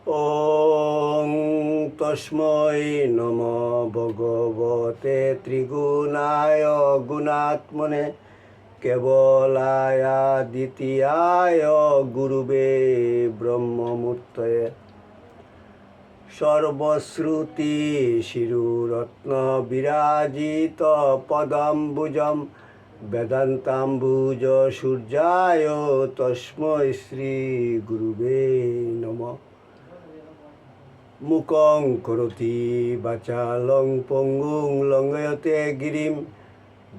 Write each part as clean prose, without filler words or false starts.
ওং তস্मै নমঃ ভগবতে ত্রিগুণায় গুণাত্মনে কেবলায় দ্বিতীয়ায় গুরুবে ব্রহ্মমূর্তয়ে সর্বশ্রুতি শিরুরত্ন বিরাজিত পদাম্বুজম বেদান্তাম্বুজ সূর্যায় তস্मै শ্রী গুরুবে নমঃ। মুকং করোতি বাচালং পঙ্গুং লঙ্ঘয়তে গিরিম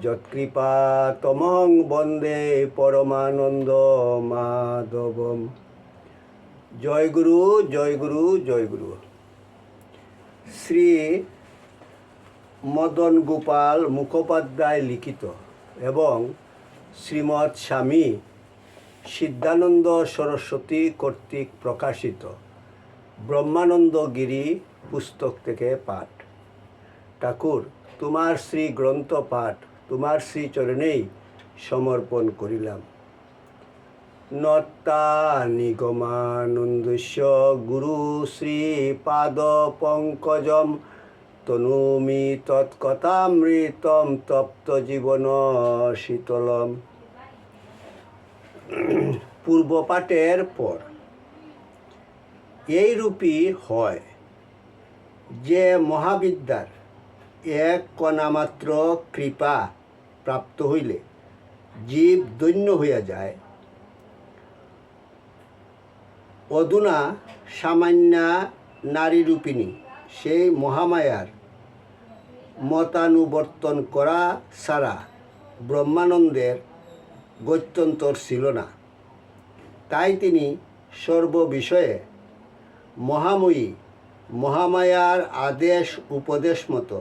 যৎকৃপা তমং বন্দে পরমানন্দ মাধবম। জয় গুরু, জয় গুরু, জয় গুরু। শ্রী মদন গোপাল মুখোপাধ্যায় লিখিত এবং শ্রীমৎ স্বামী সিদ্ধানন্দ সরস্বতী কর্তৃক প্রকাশিত ব্রহ্মানন্দ গিরি পুস্তক থেকে পাঠ। ঠাকুর, তোমার শ্রী গ্রন্থ পাঠ তোমার শ্রীচরণেই সমর্পণ করিলাম। নত্তা নিগমানন্দস্য গুরু শ্রীপাদ পঙ্কজম তনুমি তৎকথামৃতম তপ্ত জীবন শীতলম। পূর্বপাঠের পর এইরূপী হয় যে মহাবিদ্যার এক কণামাত্র কৃপা প্রাপ্ত হইলে জীব ধন্য হইয়া যায়। অধুনা সামান্যা নারীরূপিণী সেই মহামায়ার মতানুবর্তন করা ছাড়া ব্রহ্মানন্দের গত্যন্তর ছিল না। তাই তিনি সর্ববিষয়ে মহাময়ী মহামায়ার আদেশ উপদেশ মতো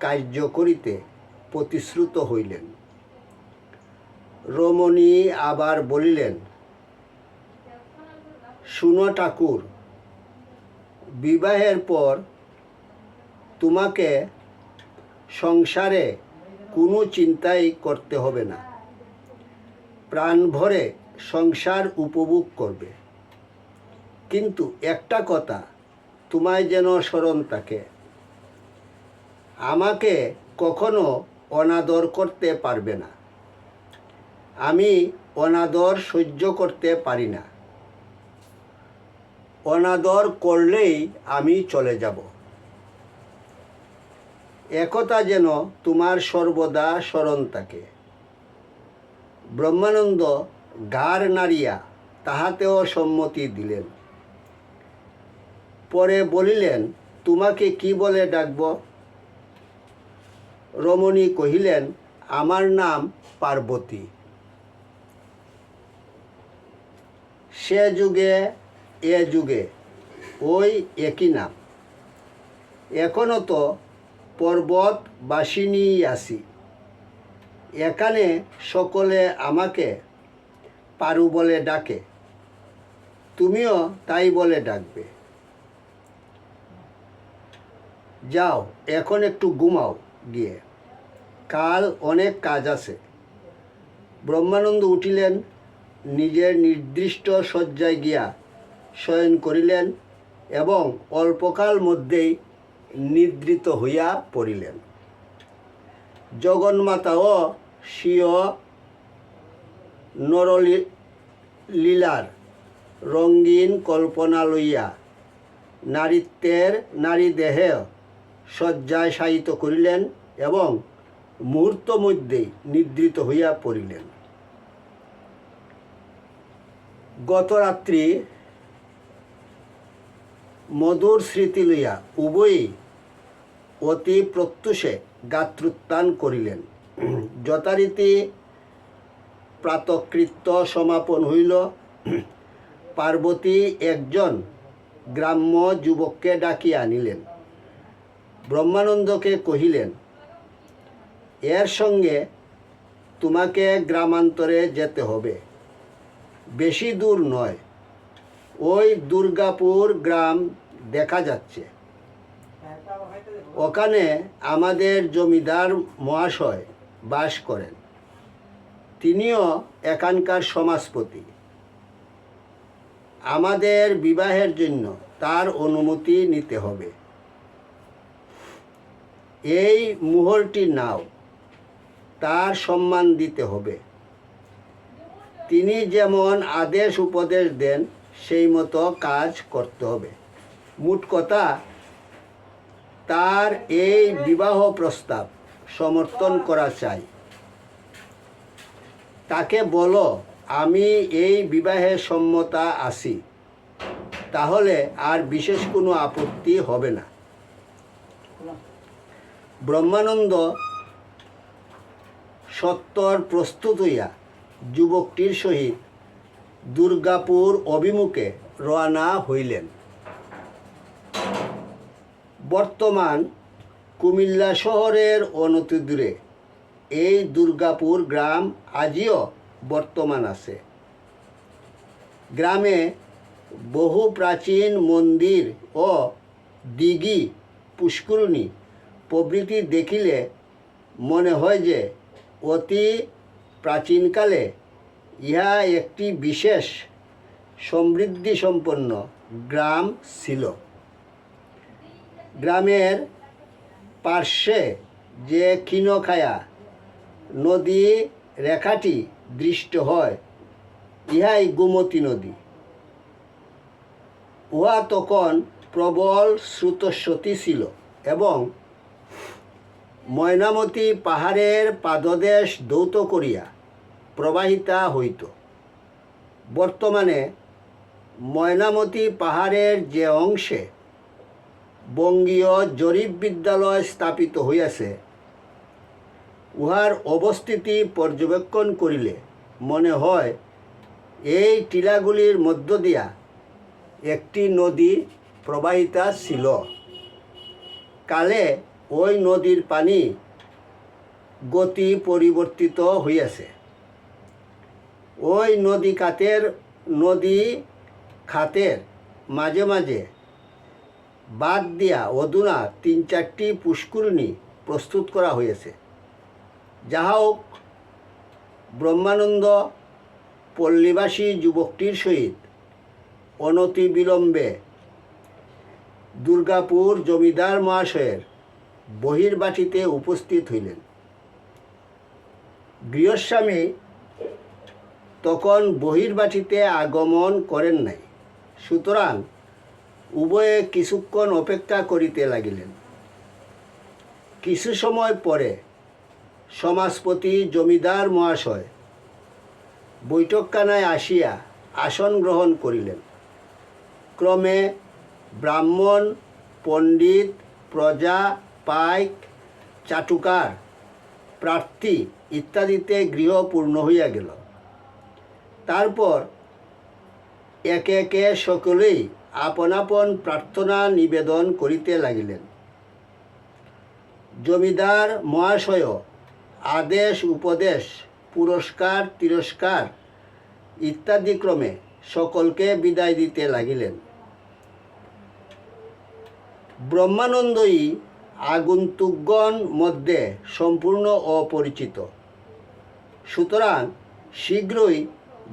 কার্য করিতে প্রতিশ্রুত হইলেন। রমণী আবার বলিলেন, শুনো ঠাকুর, বিবাহের পর তোমাকে সংসারে কোনো চিন্তাই করতে হবে না। প্রাণ ভরে সংসার উপভোগ করবে। কিন্তু একটা কথা তোমায় যেন স্মরণ থাকে, আমাকে কখনো অনাদর করতে পারবে না। আমি অনাদর সহ্য করতে পারি না। অনাদর করলেই আমি চলে যাব। একথা যেন তোমার সর্বদা স্মরণ থাকে। ব্রহ্মানন্দ ঘাড় নাড়িয়া তাহাতেও সম্মতি দিলেন। পরে বলিলেন, তোমাকে কি বলে ডাকব? রমণী কহিলেন, আমার নাম পার্বতী। সে যুগে এ যুগে ওই একই নাম। এখনও তো পর্বতবাসিনী আছি। এখানে সকলে আমাকে পারু বলে ডাকে, তুমিও তাই বলে ডাকবে। যাও, এখন একটু ঘুমাও গিয়ে, কাল অনেক কাজ আছে। ব্রহ্মানন্দ উঠিলেন, নিজের নির্দিষ্ট শয্যায় গিয়া শয়ন করিলেন এবং অল্পকাল মধ্যেই নিদ্রিত হইয়া পড়িলেন। জগন্মাতাও স্বীয় নরলীলার রঙ্গিন কল্পনা লইয়া নারীত্বের নারীদেহে শয্যায় শায়িত করিলেন এবং মুহূর্ত মধ্যেই নিদ্রিত হইয়া পড়িলেন। গত রাত্রি মধুর স্মৃতি লইয়া উভয়ই অতি প্রত্যুষে গাত্রোত্থান করিলেন। যথারীতি প্রাতকৃত্য সমাপন হইল। পার্বতী একজন গ্রাম্য যুবককে ডাকিয়া আনিলেন। ব্রহ্মানন্দকে কহিলেন, এর সঙ্গে তোমাকে গ্রামান্তরে যেতে হবে। বেশি দূর নয়, ওই দুর্গাপুর গ্রাম দেখা যাচ্ছে। ওখানে আমাদের জমিদার মহাশয় বাস করেন। তিনিও এখানকার সমাজপতি। আমাদের বিবাহের জন্য তার অনুমতি নিতে হবে। এই মোহরটি নাও, তার সম্মান দিতে হবে। তিনি যেমন আদেশ উপদেশ দেন সেই মতো কাজ করতে হবে। মোট কথা, তার এই বিবাহ প্রস্তাব সমর্থন করা চাই। তাকে বলো আমি এই বিবাহে সম্মতা আছি, তাহলে আর বিশেষ কোনো আপত্তি হবে না। ব্রহ্মানন্দ সত্বর প্রস্তুত হইয়া যুবকটির সহিত দুর্গাপুর অভিমুখে রওনা হইলেন। বর্তমান কুমিল্লা শহরের অনতিদূরে এই দুর্গাপুর গ্রাম আজিও বর্তমান আছে। গ্রামে বহু প্রাচীন মন্দির ও দিঘি, পুষ্করিণী প্রভৃতি দেখিলে মনে হয় যে অতি প্রাচীনকালে ইহা একটি বিশেষ সমৃদ্ধিসম্পন্ন গ্রাম ছিল। গ্রামের পার্শ্বে যে ক্ষীণকায়া নদী রেখাটি দৃষ্ট হয়, ইহাই গোমতী নদী। উহা তখন প্রবল স্রোতস্বতী ছিল এবং ময়নামতি পাহাড়ের পাদদেশ ধৌত করিয়া প্রবাহিতা হইত। বর্তমানে ময়নামতি পাহাড়ের যে অংশে বঙ্গীয় জরিপ বিদ্যালয় স্থাপিত হইয়াছে, উহার অবস্থিতি পর্যবেক্ষণ করিলে মনে হয় এই টিলাগুলির মধ্য দিয়া একটি নদী প্রবাহিতা ছিল। কালে ওই নদীর পানি গতি পরিবর্তিত হইয়াছে। ওই নদী খাতের মাঝে মাঝে বাদ দিয়া অধুনা ৩-৪টি পুষ্করিণী প্রস্তুত করা হয়েছে। যাহা হোক, ব্রহ্মানন্দ পল্লীবাসী যুবকটির সহিত অনতি বিলম্বে দুর্গাপুর জমিদার মহাশয়ের বহির্বাটিতে উপস্থিত হইলেন। গৃহস্বামী তখন বহির্বাটিতে আগমন করেন নাই, সুতরাং উভয়ে কিছুক্ষণ অপেক্ষা করিতে লাগিলেন। কিছু সময় পরে সমাজপতি জমিদার মহাশয় বৈঠকখানায় আসিয়া আসন গ্রহণ করিলেন। ক্রমে ব্রাহ্মণ, পণ্ডিত, প্রজা, পাইক, চাটুকার, প্রার্থী ইত্যাদিতে গৃহ পূর্ণ হইয়া গেল। তারপর একে একে সকলেই আপন আপন প্রার্থনা নিবেদন করিতে লাগিলেন। জমিদার মহাশয় আদেশ উপদেশ, পুরস্কার তিরস্কার ইত্যাদি ক্রমে সকলকে বিদায় দিতে লাগিলেন। ব্রহ্মানন্দই আগন্তুকগণ মধ্যে সম্পূর্ণ অপরিচিত, সুতরাং শীঘ্রই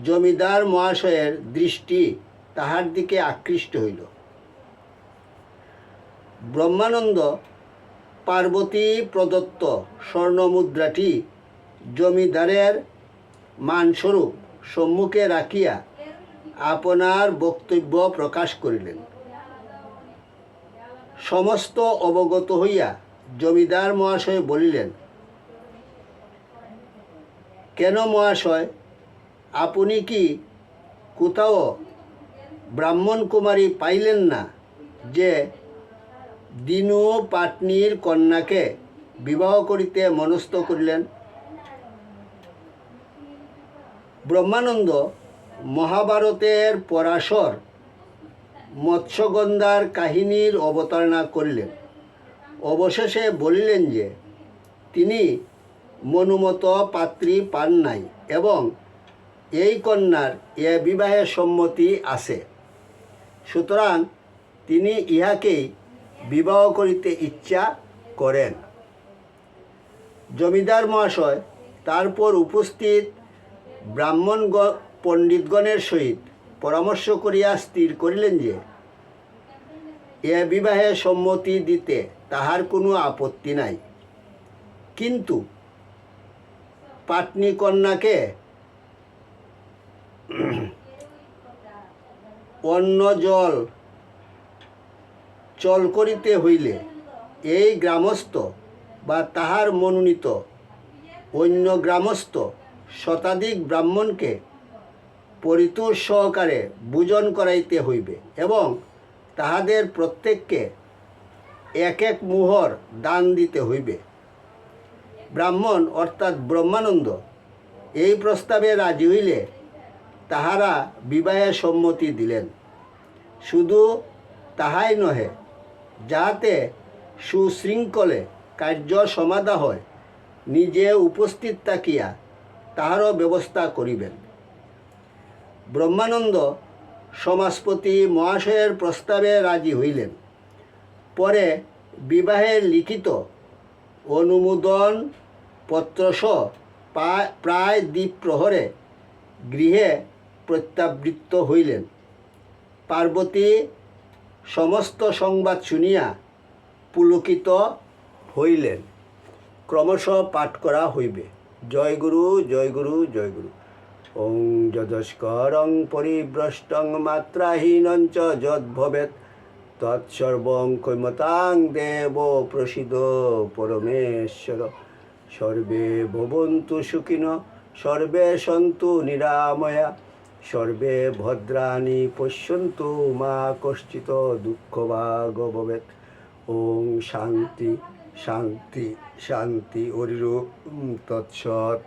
জমিদার মহাশয়ের দৃষ্টি তাহার দিকে আকৃষ্ট হইল। ব্রহ্মানন্দ পার্বতী প্রদত্ত স্বর্ণমুদ্রাটি জমিদারের মানস্বরূপ সম্মুখে রাখিয়া আপনার বক্তব্য প্রকাশ করিলেন। সমস্ত অবগত হইয়া জমিদার মহাশয় বলিলেন, কেন মহাশয়, আপনি কি কোথাও ব্রাহ্মণ কুমারী পাইলেন না যে দিনু পাটনির কন্যাকে বিবাহ করিতে মনস্থ করিলেন? ব্রহ্মানন্দ মহাভারতের পরাশর মৎস্যগন্ধার কাহিনীর অবতারণা করিলেন। অবশেষে বলিলেন যে তিনি মনুমত পাত্রী পান নাই এবং এই কন্যার এ বিবাহের সম্মতি আছে, সুতরাং তিনি ইহাকেই বিবাহ করিতে ইচ্ছা করেন। জমিদার মহাশয় তারপর উপস্থিত ব্রাহ্মণ পণ্ডিতগণের সহিত পরামর্শ করিয়া স্থির করিলেন যে এ বিবাহে সম্মতি দিতে তাহার কোনো আপত্তি নাই, কিন্তু পাটনি কন্যাকে অন্য চল করিতে হইলে এই গ্রামস্থ বা তাহার মনোনীত অন্য গ্রামস্থ শতাধিক ব্রাহ্মণকে পরিতোষ সহকারে ভোজন করাইতে হইবে এবং তাহাদের প্রত্যেককে এক এক মুহর দান দিতে হইবে। ব্রাহ্মণ অর্থাৎ ব্রহ্মানন্দ এই প্রস্তাবে রাজি হইলে তাহারা বিবাহে সম্মতি দিলেন। শুধু তাহাই নহে, যাহাতে সুশৃঙ্খলে কার্য সমাধা হয়, নিজে উপস্থিত থাকিয়া তাহারও ব্যবস্থা করিবেন। ব্রহ্মানন্দ সমাজপতি মহাশয়ের প্রস্তাবে রাজি হইলেন। পরে বিবাহের লিখিত অনুমোদন পত্রসহ প্রায় দ্বিপ্রহরে গৃহে প্রত্যাবৃত্ত হইলেন। পার্বতী সমস্ত সংবাদ শুনিয়া পুলকিত হইলেন। ক্রমশ পাঠ করা হইবে। জয় গুরু, জয় গুরু, জয় গুরু। ওং যদস্করং পরিভ্রষ্টং মাত্রাহীনঞ্চ যদ্ভবেৎ তৎসর্বং ক্ষমতাং দেব প্রসিদ পরমেশ্বর। সর্বে ভবন্তু সুখিনঃ, সর্বে সন্তু নিরাময়া, সর্বে ভদ্রাণি পশ্যন্তু মা কশ্চিৎ দুঃখভাগ ভবেৎ। ওং শান্তি শান্তি শান্তি। হরির তৎসৎ।